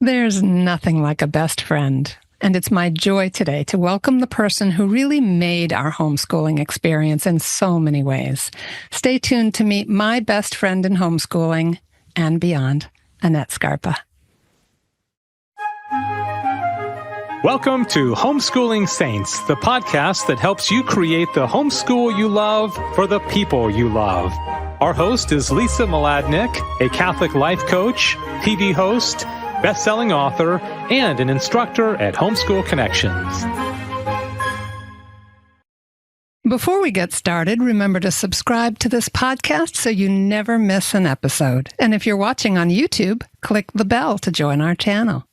There's nothing like a best friend, and it's my joy today to welcome the person who really made our homeschooling experience in so many ways. Stay tuned to meet my best friend in homeschooling and beyond, Annette Scarpa. Welcome to Homeschooling Saints, the podcast that helps you create the homeschool you love for the people you love. Our host is Lisa Mladinich, a Catholic life coach, TV host, best-selling author, and an instructor at Homeschool Connections. Before we get started, remember to subscribe to this podcast so you never miss an episode. And if you're watching on YouTube, click the bell to join our channel.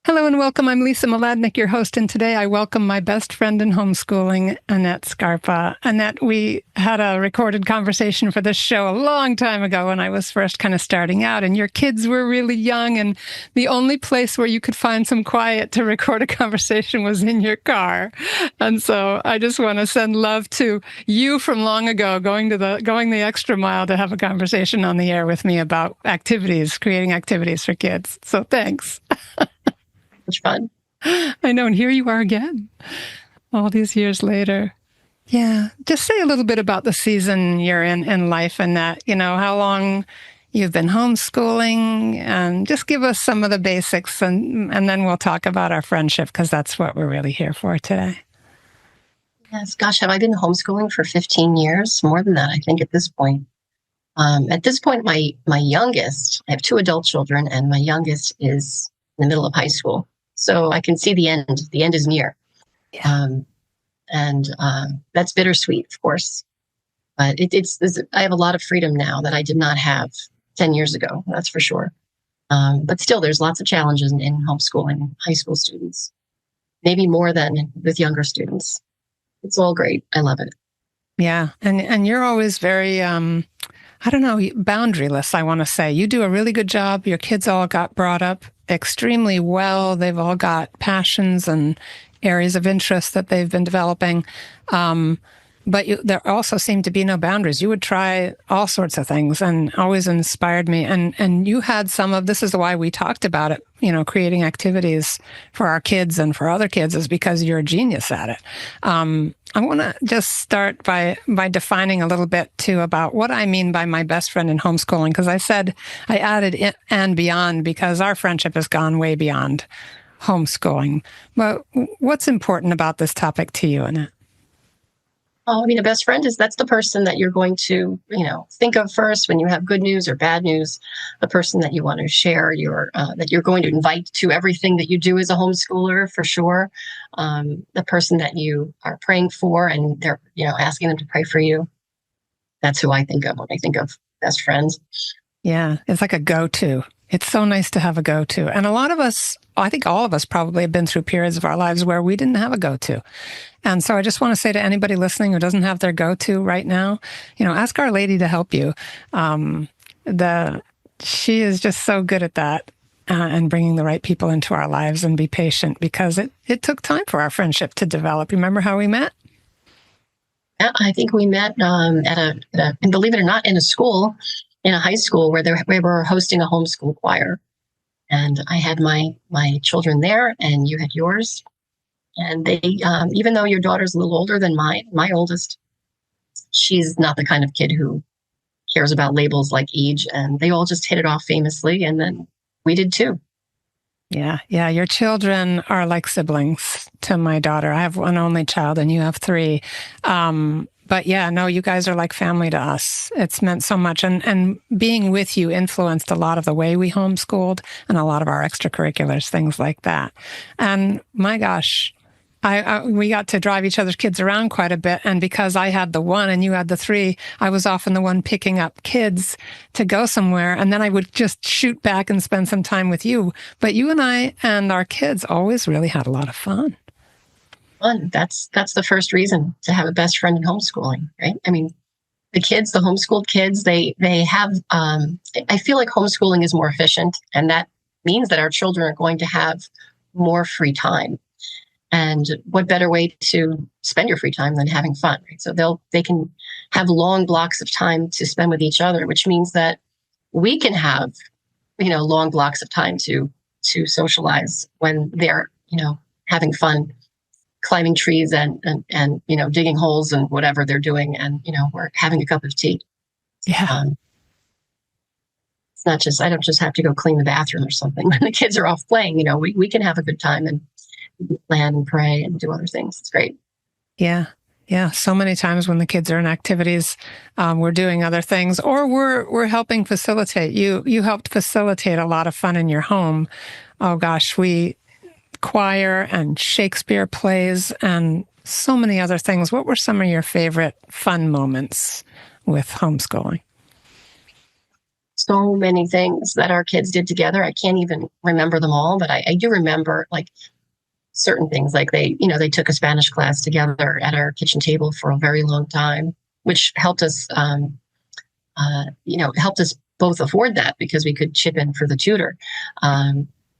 Hello and welcome. I'm Lisa Mladinich, your host, and today I welcome my best friend in homeschooling, Annette Scarpa. Annette, we had a recorded conversation for this show a long time ago when I was first kind of starting out, and your kids were really young, and the only place where you could find some quiet to record a conversation was in your car. And so I just want to send love to you from long ago, going the extra mile to have a conversation on the air with me about activities, creating activities for kids. So thanks. Much fun. I know, and here you are again, all these years later. Yeah, just say a little bit about the season you're in life and that, how long you've been homeschooling, and just give us some of the basics, and then we'll talk about our friendship, because that's what we're really here for today. Yes, gosh, have I been homeschooling for 15 years? More than that, I think, at this point. At this point, my youngest, I have 2 adult children, and my youngest is in the middle of high school. So I can see the end. The end is near. Yeah. And that's bittersweet, of course. But I have a lot of freedom now that I did not have 10 years ago, that's for sure. But still, there's lots of challenges in homeschooling high school students, maybe more than with younger students. It's all great. I love it. Yeah. And you're always very, boundaryless, I want to say. You do a really good job. Your kids all got brought up extremely well. They've all got passions and areas of interest that they've been developing. But there also seem to be no boundaries. You would try all sorts of things and always inspired me. And you had this is why we talked about it, creating activities for our kids and for other kids, is because you're a genius at it. I want to just start by defining a little bit too about what I mean by my best friend in homeschooling, because I added and beyond, because our friendship has gone way beyond homeschooling. But what's important about this topic to you, Annette? Oh, a best friend that's the person that you're going to, think of first when you have good news or bad news, the person that you want to share that you're going to invite to everything that you do as a homeschooler, for sure. The person that you are praying for and they're, asking them to pray for you. That's who I think of when I think of best friends. Yeah, it's like a go-to. It's so nice to have a go-to. And a lot of us, I think all of us probably have been through periods of our lives where we didn't have a go-to. And so I just want to say to anybody listening who doesn't have their go-to right now, ask Our Lady to help you. She is just so good at that and bringing the right people into our lives, and be patient, because it took time for our friendship to develop. Remember how we met? Yeah, I think we met and believe it or not, in a high school where we were hosting a homeschool choir. And I had my children there, and you had yours. And they, even though your daughter's a little older than mine, my oldest, she's not the kind of kid who cares about labels like age. And they all just hit it off famously. And then we did too. Yeah. Your children are like siblings to my daughter. I have one only child and you have 3. But yeah, no, you guys are like family to us. It's meant so much. And being with you influenced a lot of the way we homeschooled and a lot of our extracurriculars, things like that. And my gosh, we got to drive each other's kids around quite a bit. And because I had the 1 and you had the 3, I was often the one picking up kids to go somewhere. And then I would just shoot back and spend some time with you. But you and I and our kids always really had a lot of fun. Fun. That's the first reason to have a best friend in homeschooling, right? The kids, the homeschooled kids, they have, I feel like homeschooling is more efficient, and that means that our children are going to have more free time. And what better way to spend your free time than having fun, right? So they can have long blocks of time to spend with each other, which means that we can have long blocks of time to socialize when they're, having fun, climbing trees and digging holes and whatever they're doing. And, we're having a cup of tea. Yeah. It's not just, I don't just have to go clean the bathroom or something. When the kids are off playing, we can have a good time and plan and pray and do other things. It's great. Yeah. Yeah. So many times when the kids are in activities, we're doing other things, or we're helping facilitate. You helped facilitate a lot of fun in your home. Oh gosh, choir and Shakespeare plays and so many other things. What were some of your favorite fun moments with homeschooling? So many things that our kids did together. I can't even remember them all, but I do remember like certain things, like they took a Spanish class together at our kitchen table for a very long time, which helped us, helped us both afford that because we could chip in for the tutor.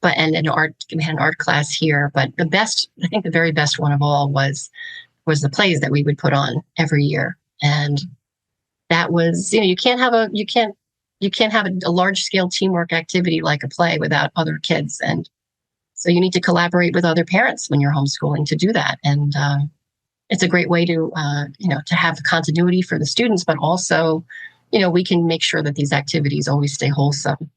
We had an art class here, but I think the very best one of all was the plays that we would put on every year. And that was, you can't have a large scale teamwork activity like a play without other kids. And so you need to collaborate with other parents when you're homeschooling to do that. And it's a great way to have continuity for the students, but also, we can make sure that these activities always stay wholesome.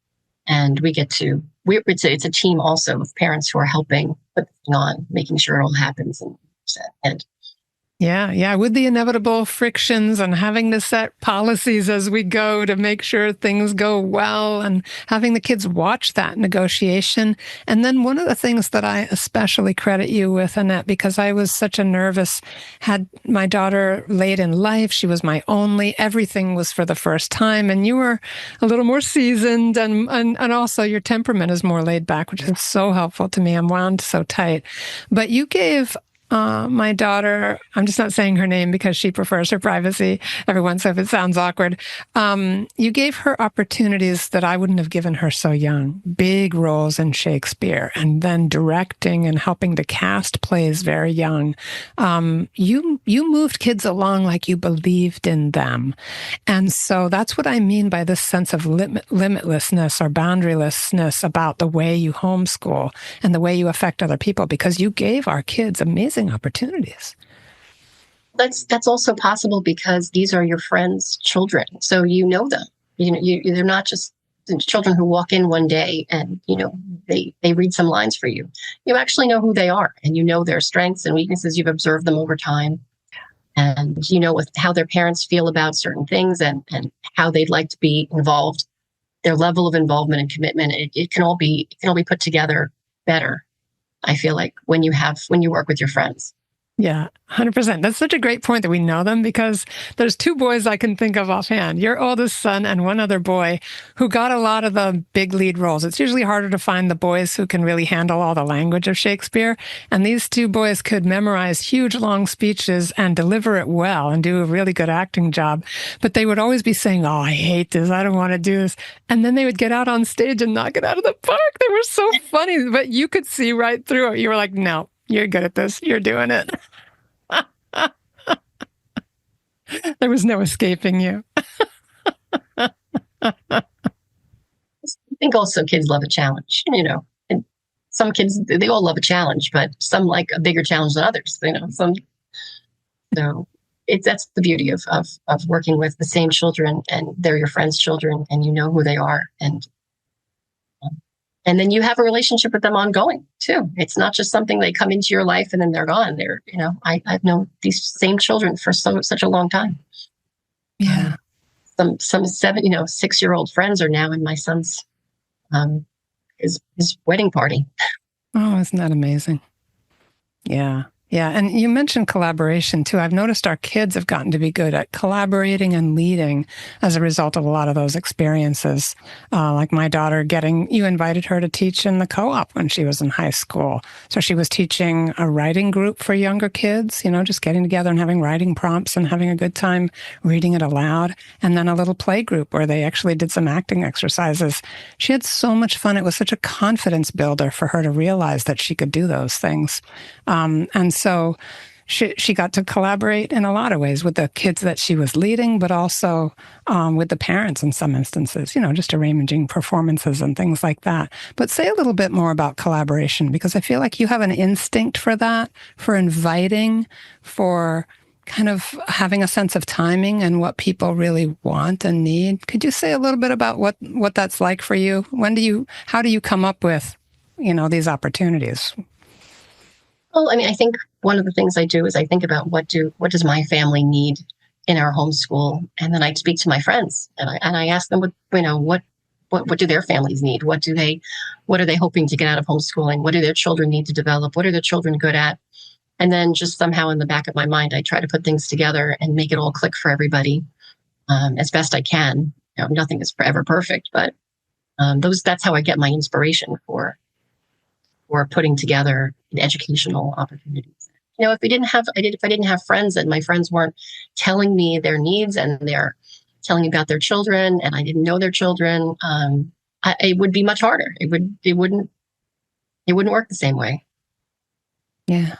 And it's a team also of parents who are helping put on, making sure it all happens. And Yeah. With the inevitable frictions and having to set policies as we go to make sure things go well and having the kids watch that negotiation. And then one of the things that I especially credit you with, Annette, because I was such a nervous, had my daughter late in life. She was my only, everything was for the first time. And you were a little more seasoned and also your temperament is more laid back, which is so helpful to me. I'm wound so tight. But you gave my daughter, I'm just not saying her name because she prefers her privacy, everyone, so if it sounds awkward, you gave her opportunities that I wouldn't have given her so young. Big roles in Shakespeare, and then directing and helping to cast plays very young. You moved kids along like you believed in them. And so that's what I mean by this sense of limitlessness or boundarylessness about the way you homeschool and the way you affect other people, because you gave our kids amazing opportunities. That's also possible because these are your friends' children, so you know them. They're not just children who walk in one day and they read some lines for you. You actually know who they are, and you know their strengths and weaknesses. You've observed them over time, and with how their parents feel about certain things and how they'd like to be involved. Their level of involvement and commitment, it can all be put together better, I feel like, when you work with your friends. Yeah, 100%. That's such a great point that we know them, because there's two boys I can think of offhand, your oldest son and one other boy, who got a lot of the big lead roles. It's usually harder to find the boys who can really handle all the language of Shakespeare. And these two boys could memorize huge, long speeches and deliver it well and do a really good acting job. But they would always be saying, "Oh, I hate this. I don't want to do this." And then they would get out on stage and knock it out of the park. They were so funny, but you could see right through it. You were like, "No, you're good at this. You're doing it." There was no escaping you. I think also kids love a challenge, and some kids, they all love a challenge, but some like a bigger challenge than others, so that's the beauty of working with the same children, and they're your friends' children, and you know who they are. And then you have a relationship with them ongoing too. It's not just something they come into your life and then they're gone. I've known these same children for such a long time. Yeah. Some 6-year-old friends are now in my son's, his wedding party. Oh, isn't that amazing? Yeah. Yeah. And you mentioned collaboration too. I've noticed our kids have gotten to be good at collaborating and leading as a result of a lot of those experiences. Like my daughter you invited her to teach in the co-op when she was in high school. So she was teaching a writing group for younger kids, just getting together and having writing prompts and having a good time reading it aloud. And then a little play group where they actually did some acting exercises. She had so much fun. It was such a confidence builder for her to realize that she could do those things. And so she got to collaborate in a lot of ways with the kids that she was leading, but also with the parents in some instances, just arranging performances and things like that. But say a little bit more about collaboration, because I feel like you have an instinct for that, for inviting, for kind of having a sense of timing and what people really want and need. Could you say a little bit about what that's like for you? How do you come up with, these opportunities? Well, I mean, I think one of the things I do is I think about what does my family need in our homeschool, and then I speak to my friends and I ask them what do their families need? What are they hoping to get out of homeschooling? What do their children need to develop? What are their children good at? And then just somehow in the back of my mind, I try to put things together and make it all click for everybody as best I can. Nothing is ever perfect, but that's how I get my inspiration for putting together educational opportunities. If I didn't have friends and my friends weren't telling me their needs and they're telling me about their children and I didn't know their children, it would be much harder. It wouldn't work the same way. Yeah.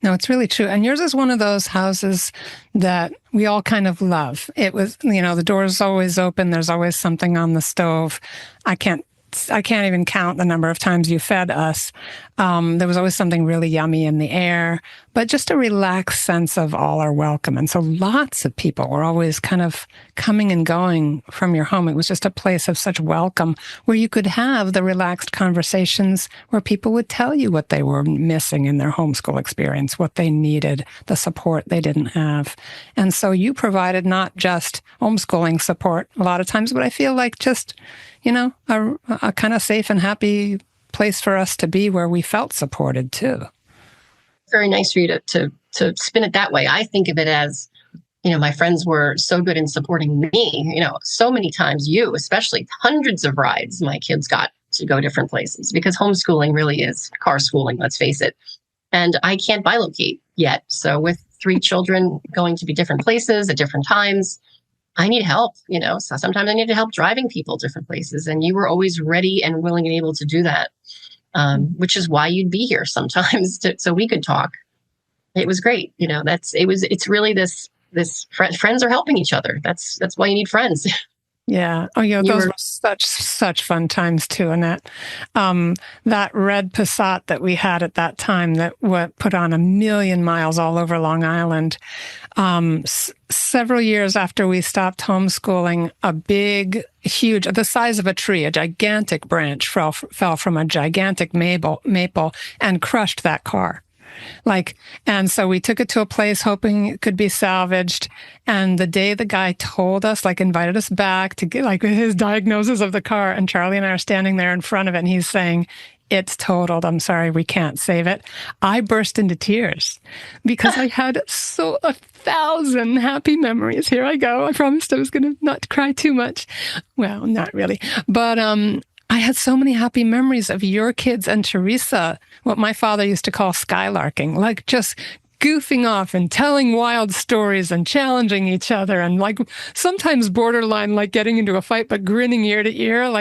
No, it's really true. And yours is one of those houses that we all kind of love. It was, the door's always open. There's always something on the stove. I can't even count the number of times you fed us. There was always something really yummy in the air, but just a relaxed sense of all are welcome. And so lots of people were always kind of coming and going from your home. It was just a place of such welcome where you could have the relaxed conversations where people would tell you what they were missing in their homeschool experience, what they needed, the support they didn't have. And so you provided not just homeschooling support a lot of times, but I feel like just a kind of safe and happy place for us to be where we felt supported too. Very nice for you to spin it that way. I think of it as, my friends were so good in supporting me, so many times especially hundreds of rides my kids got to go different places because homeschooling really is car schooling, let's face it. And I can't bilocate yet. So with 3 children going to be different places at different times, I need help, so sometimes I need to help driving people different places. And you were always ready and willing and able to do that, which is why you'd be here sometimes so we could talk. It was great. It's really this friends are helping each other. That's why you need friends. Yeah. Oh, yeah. Those were such fun times too, Annette. That red Passat that we had at that time that put on 1,000,000 miles all over Long Island. Several years after we stopped homeschooling, a big, huge, the size of a tree, a gigantic branch fell from a gigantic maple and crushed that car. And so we took it to a place hoping it could be salvaged. And the day the guy told us, invited us back to get his diagnosis of the car, and Charlie and I are standing there in front of it, and he's saying, "It's totaled. I'm sorry, we can't save it." I burst into tears because I had 1,000 happy memories. Here I go. I promised I was going to not cry too much. Well, not really. But I had so many happy memories of your kids and Teresa, what my father used to call skylarking, just goofing off and telling wild stories and challenging each other and sometimes borderline getting into a fight, but grinning ear to ear.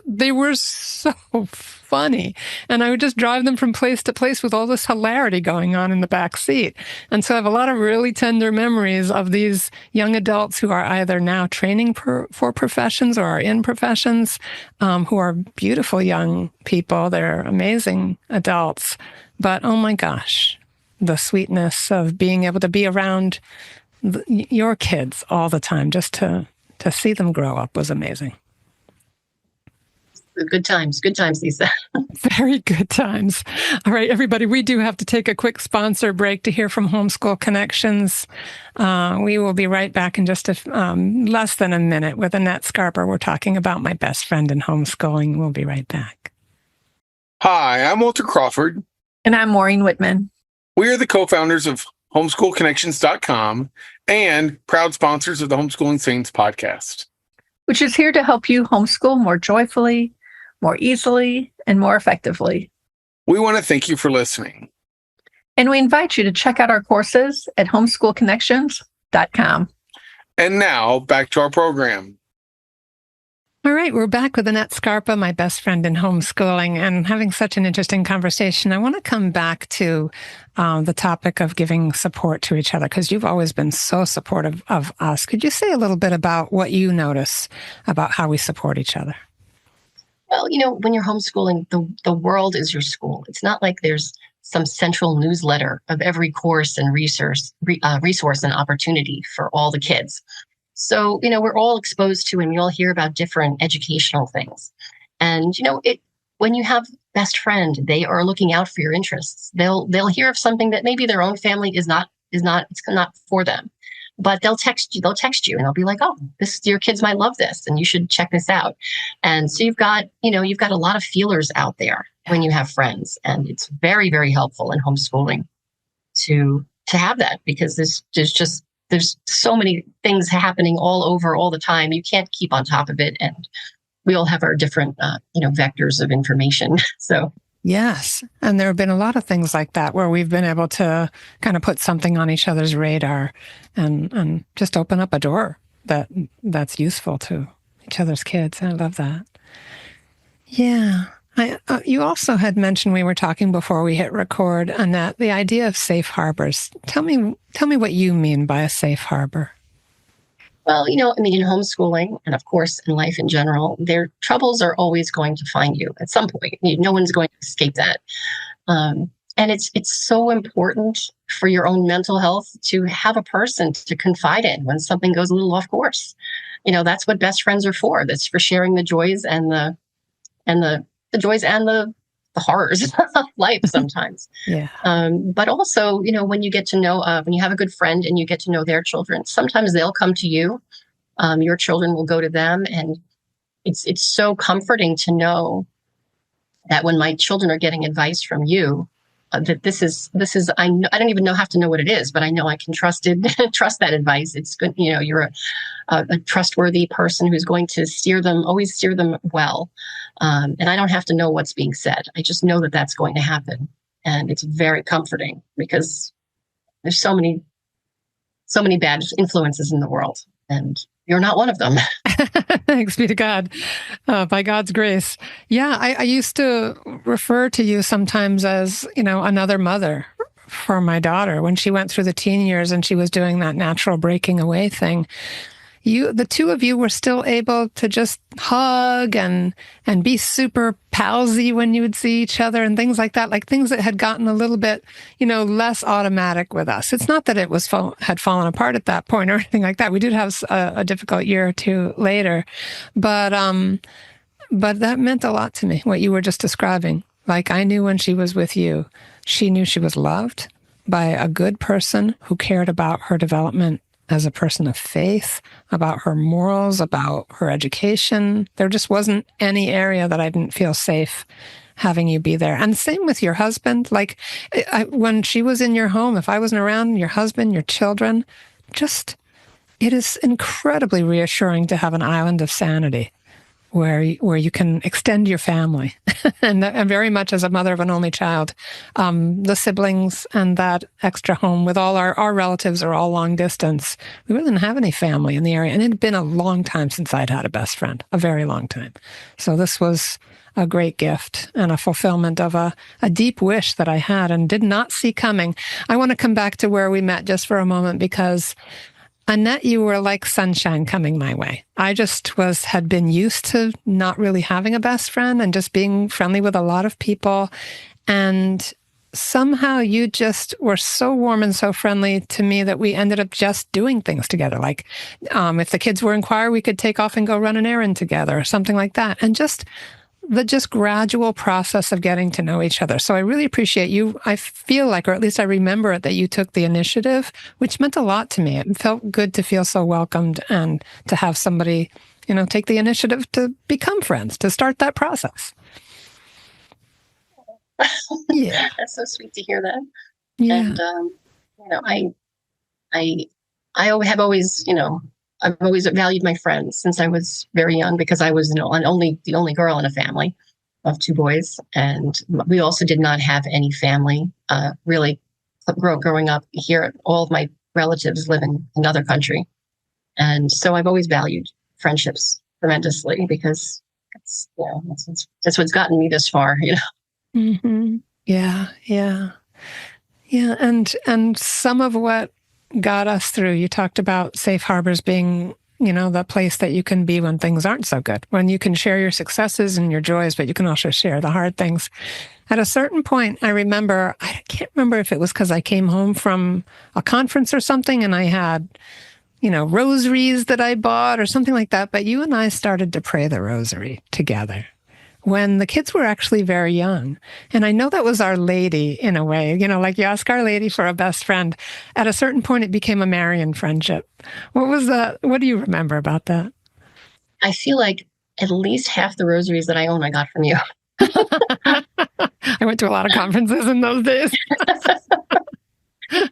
They were so funny. And I would just drive them from place to place with all this hilarity going on in the back seat. And so I have a lot of really tender memories of these young adults who are either now training for professions or are in professions, who are beautiful young people. They're amazing adults. But oh my gosh, the sweetness of being able to be around your kids all the time, just to see them grow up was amazing. Good times, Lisa. Very good times. All right, everybody, we do have to take a quick sponsor break to hear from Homeschool Connections. We will be right back in just less than a minute with Annette Scarpa. We're talking about my best friend in homeschooling. We'll be right back. Hi, I'm Walter Crawford. And I'm Maureen Whitman. We are the co-founders of homeschoolconnections.com and proud sponsors of the Homeschooling Saints podcast, which is here to help you homeschool more joyfully, more easily, and more effectively. We want to thank you for listening. And we invite you to check out our courses at homeschoolconnections.com. And now, back to our program. All right, we're back with Annette Scarpa, my best friend in homeschooling, and having such an interesting conversation. I want to come back to the topic of giving support to each other, because you've always been so supportive of us. Could you say a little bit about what you notice about how we support each other? Well, when you're homeschooling, the world is your school. It's not like there's some central newsletter of every course and resource and opportunity for all the kids. So, we're all exposed to, and we all hear about different educational things. And, when you have best friend, they are looking out for your interests. They'll hear of something that maybe their own family it's not for them, but they'll text you and they'll be like, oh, your kids might love this and you should check this out. And so you've got a lot of feelers out there when you have friends, and it's very, very helpful in homeschooling to have that, because there's so many things happening all over all the time. You can't keep on top of it. And we all have our different, vectors of information. So. Yes. And there have been a lot of things like that where we've been able to kind of put something on each other's radar and just open up a door that's useful to each other's kids. I love that. Yeah. You also had mentioned, we were talking before we hit record, Annette, the idea of safe harbors. Tell me what you mean by a safe harbor. Well, in homeschooling, and of course in life in general, their troubles are always going to find you at some point. No one's going to escape that. And it's so important for your own mental health to have a person to confide in when something goes a little off course. That's what best friends are for. That's for sharing the joys and the joys and the horrors of life sometimes. Yeah. But also, when you get to know, when you have a good friend and you get to know their children, sometimes they'll come to you. Your children will go to them. And it's so comforting to know that when my children are getting advice from you, that this is, I don't even have to know what it is, but I know I can trust that advice. It's good. You're a trustworthy person who's going to always steer them well. And I don't have to know what's being said. I just know that that's going to happen. And it's very comforting, because there's so many bad influences in the world, and you're not one of them. Thanks be to God, by God's grace. Yeah, I used to refer to you sometimes as, another mother for my daughter when she went through the teen years and she was doing that natural breaking away thing. The two of you were still able to just hug and be super palsy when you would see each other and things like that, like things that had gotten a little bit, less automatic with us. It's not that it had fallen apart at that point or anything like that. We did have a difficult year or two later, but that meant a lot to me, what you were just describing. Like, I knew when she was with you, she knew she was loved by a good person who cared about her development as a person of faith, about her morals, about her education. There just wasn't any area that I didn't feel safe having you be there. And same with your husband. Like, when she was in your home, if I wasn't around, your husband, your children, it is incredibly reassuring to have an island of sanity where you can extend your family. and very much as a mother of an only child, the siblings and that extra home with all our relatives are all long distance. We really didn't have any family in the area. And it had been a long time since I'd had a best friend, a very long time. So this was a great gift and a fulfillment of a deep wish that I had and did not see coming. I want to come back to where we met just for a moment, because Annette, you were like sunshine coming my way. I just had been used to not really having a best friend and just being friendly with a lot of people. And somehow you just were so warm and so friendly to me that we ended up just doing things together. Like, if the kids were in choir, we could take off and go run an errand together or something like that. And the gradual process of getting to know each other. So I really appreciate you. I feel like, or at least I remember it, that you took the initiative, which meant a lot to me. It felt good to feel so welcomed and to have somebody, take the initiative to become friends, to start that process. Yeah. That's so sweet to hear that. Yeah. And, have always, I've always valued my friends since I was very young, because I was the only girl in a family of two boys. And we also did not have any family really growing up here. All of my relatives live in another country. And so I've always valued friendships tremendously because it's, that's what's gotten me this far, Mm-hmm. Yeah, yeah. Yeah, and some of what got us through, you talked about safe harbors being, the place that you can be when things aren't so good, when you can share your successes and your joys, but you can also share the hard things. At a certain point, I can't remember if it was because I came home from a conference or something and I had, rosaries that I bought or something like that, but you and I started to pray the rosary together when the kids were actually very young. And I know that was Our Lady in a way, like you ask Our Lady for a best friend. At a certain point, it became a Marian friendship. What was that? What do you remember about that? I feel like at least half the rosaries that I own, I got from you. I went to a lot of conferences in those days.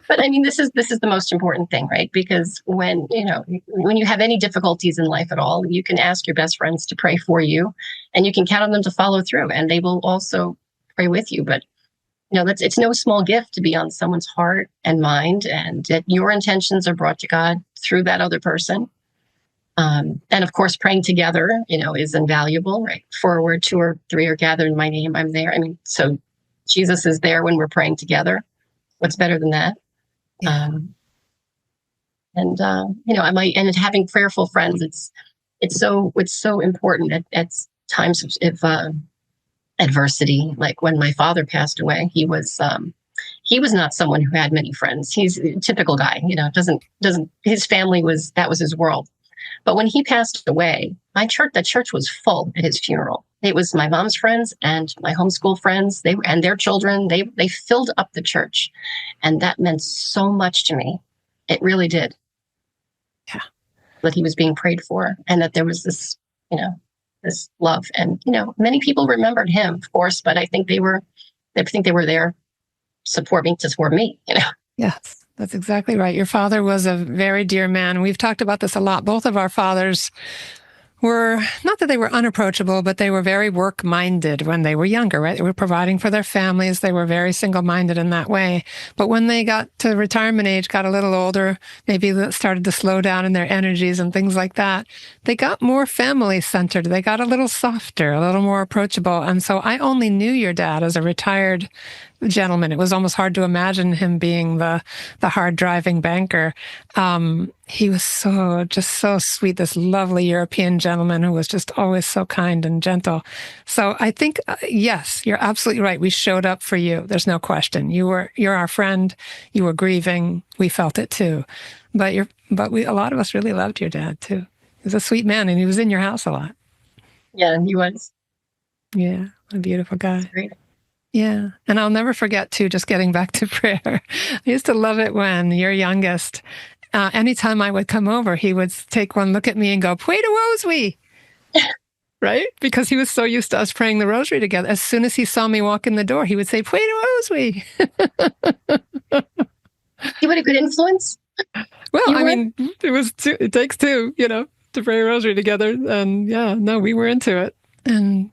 But I mean, this is the most important thing, right? Because when you have any difficulties in life at all, you can ask your best friends to pray for you, and you can count on them to follow through, and they will also pray with you. But it's no small gift to be on someone's heart and mind, and that your intentions are brought to God through that other person. And of course, praying together, is invaluable, right? For where 2 or 3 are gathered in my name, I'm there. I mean, so Jesus is there when we're praying together. What's better than that? Yeah. And having prayerful friends, it's so important at times of adversity. Like when my father passed away, he was not someone who had many friends. He's a typical guy, his family that was his world. But when he passed away, the church was full at his funeral. It was my mom's friends and my homeschool friends, and their children. They filled up the church, and that meant so much to me. It really did. Yeah, that he was being prayed for, and that there was this, this love. And many people remembered him, of course, but I think they were there to support me. Yes, that's exactly right. Your father was a very dear man. We've talked about this a lot. Both of our fathers were, not that they were unapproachable, but they were very work-minded when they were younger, right? They were providing for their families. They were very single-minded in that way. But when they got to retirement age, got a little older, maybe started to slow down in their energies and things like that, they got more family-centered. They got a little softer, a little more approachable. And so I only knew your dad as a retired gentleman. It was almost hard to imagine him being the hard driving banker. He was so sweet, this lovely European gentleman who was just always so kind and gentle. So I think, yes, you're absolutely right. We showed up for you. There's no question. You're our friend. You were grieving. We felt it too. But a lot of us really loved your dad too. He was a sweet man, and he was in your house a lot. Yeah, he was. Yeah, a beautiful guy. That's great. Yeah. And I'll never forget, too, just getting back to prayer. I used to love it when your youngest, anytime I would come over, he would take one look at me and go, "Pray the rosary." Right? Because he was so used to us praying the rosary together. As soon as he saw me walk in the door, he would say, "Pray the rosary." You had a good influence? Well, I mean, it takes two, to pray a rosary together. And yeah, no, we were into it. And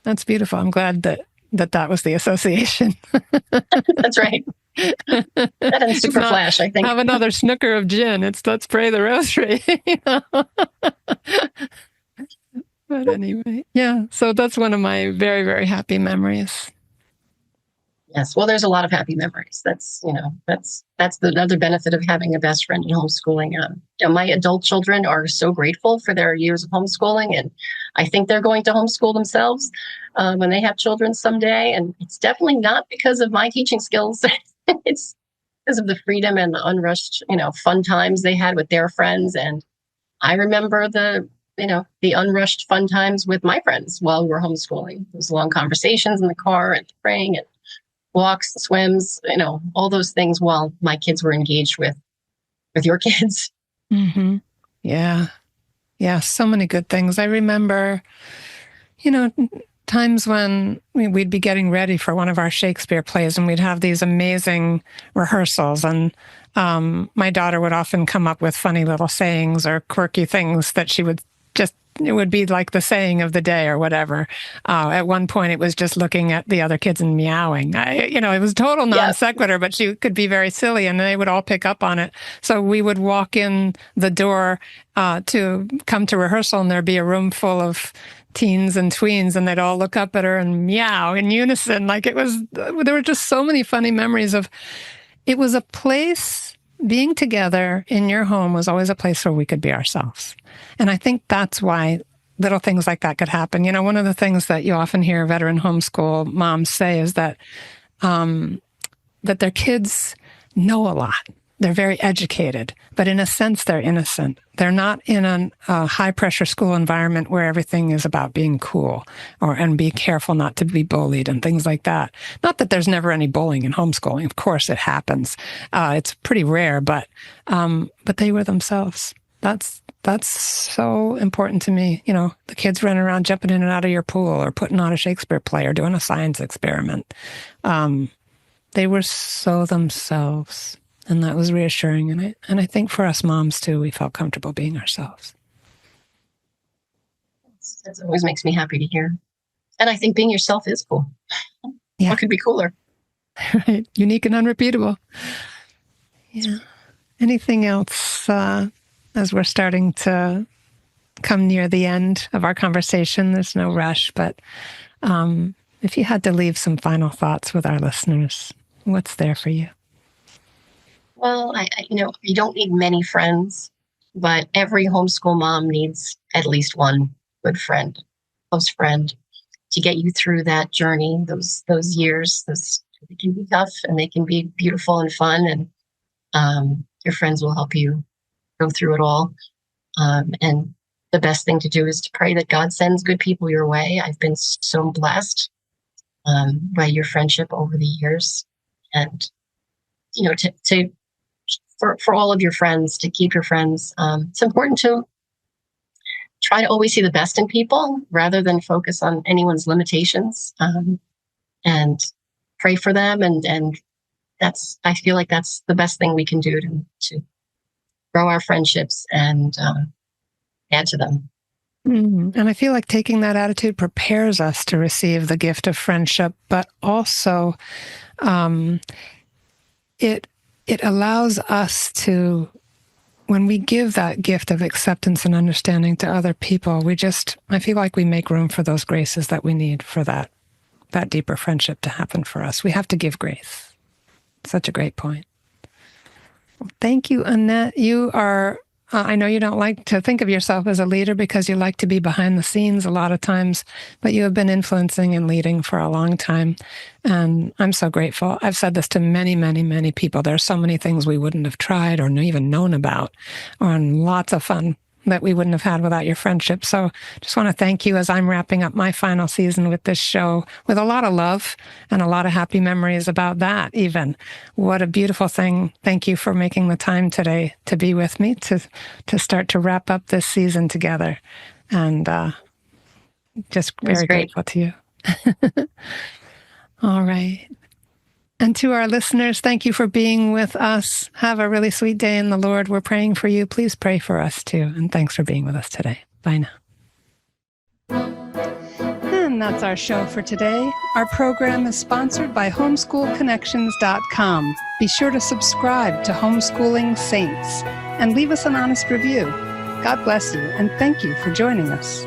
that's beautiful. I'm glad that was the association. That's right. That and Super Flash, I think. Have another snooker of gin. Let's pray the rosary. But anyway, yeah. So that's one of my very, very happy memories. Yes. Well, there's a lot of happy memories. That's the other benefit of having a best friend in homeschooling. My adult children are so grateful for their years of homeschooling, and I think they're going to homeschool themselves when they have children someday. And it's definitely not because of my teaching skills. It's because of the freedom and the unrushed, fun times they had with their friends. And I remember the unrushed fun times with my friends while we were homeschooling. Those long conversations in the car and praying and walks, swims, all those things while my kids were engaged with your kids. Mm-hmm. Yeah. Yeah. So many good things. I remember, times when we'd be getting ready for one of our Shakespeare plays, and we'd have these amazing rehearsals. And my daughter would often come up with funny little sayings or quirky things that she would it would be like the saying of the day or whatever. At one point, it was just looking at the other kids and meowing. It was total non sequitur, but she could be very silly, and they would all pick up on it. So we would walk in the door to come to rehearsal, and there'd be a room full of teens and tweens, and they'd all look up at her and meow in unison. There were just so many funny memories of, it was a place, being together in your home was always a place where we could be ourselves. And I think that's why little things like that could happen. One of the things that you often hear veteran homeschool moms say is that their kids know a lot. They're very educated, but in a sense, they're innocent. They're not in a high-pressure school environment where everything is about being cool and be careful not to be bullied and things like that. Not that there's never any bullying in homeschooling. Of course, it happens. It's pretty rare, but they were themselves. That's so important to me. The kids running around jumping in and out of your pool or putting on a Shakespeare play or doing a science experiment. They were so themselves. And that was reassuring. And I think for us moms, too, we felt comfortable being ourselves. That always makes me happy to hear. And I think being yourself is cool. Yeah. What could be cooler? Right. Unique and unrepeatable. Yeah. Anything else as we're starting to come near the end of our conversation? There's no rush, but if you had to leave some final thoughts with our listeners, what's there for you? Well, you don't need many friends, but every homeschool mom needs at least one good friend, close friend, to get you through that journey, those years. They can be tough and they can be beautiful and fun, and your friends will help you go through it all. And the best thing to do is to pray that God sends good people your way. I've been so blessed by your friendship over the years, and for all of your friends, to keep your friends. It's important to try to always see the best in people rather than focus on anyone's limitations, and pray for them. And I feel like that's the best thing we can do to grow our friendships and add to them. And I feel like taking that attitude prepares us to receive the gift of friendship, but also it allows us to, when we give that gift of acceptance and understanding to other people, I feel like we make room for those graces that we need for that deeper friendship to happen for us. We have to give grace. Such a great point. Well, thank you, Annette. You are, I know you don't like to think of yourself as a leader because you like to be behind the scenes a lot of times, but you have been influencing and leading for a long time. And I'm so grateful. I've said this to many, many, many people. There are so many things we wouldn't have tried or even known about, and lots of fun that we wouldn't have had without your friendship. So just want to thank you as I'm wrapping up my final season with this show with a lot of love and a lot of happy memories about that even. What a beautiful thing. Thank you for making the time today to be with me, to start to wrap up this season together. And just very grateful to you. All right. And to our listeners, thank you for being with us. Have a really sweet day in the Lord. We're praying for you. Please pray for us too. And thanks for being with us today. Bye now. And that's our show for today. Our program is sponsored by homeschoolconnections.com. Be sure to subscribe to Homeschooling Saints and leave us an honest review. God bless you, and thank you for joining us.